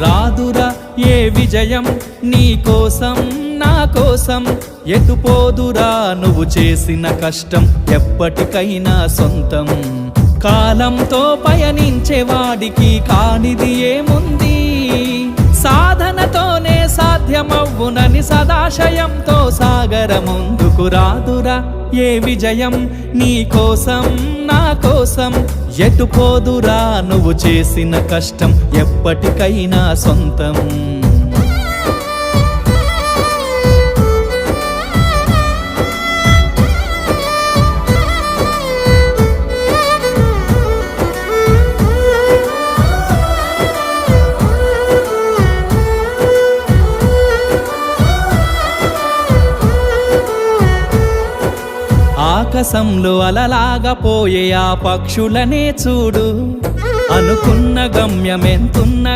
రాదురా ఏ విజయం నీ కోసం నా కోసం, ఎటుపోదురా నువ్వు చేసిన కష్టం ఎప్పటికైనా సొంతం. కాలంతో పయనించేవాడికి కానిది ఏముంది, సాధనతోనే సాధ్యమవ్వునని సదాశయంతో సాగర ముందుకు. రాదురా ఏ విజయం నీ కోసం నా కోసం, ఎటుపోదురా నువ్వు చేసిన కష్టం ఎప్పటికైనా సొంతం. ఆకాశంలో అలలాగా పోయే ఆ పక్షులనే చూడు, అనుకున్న గమ్యమెంతున్న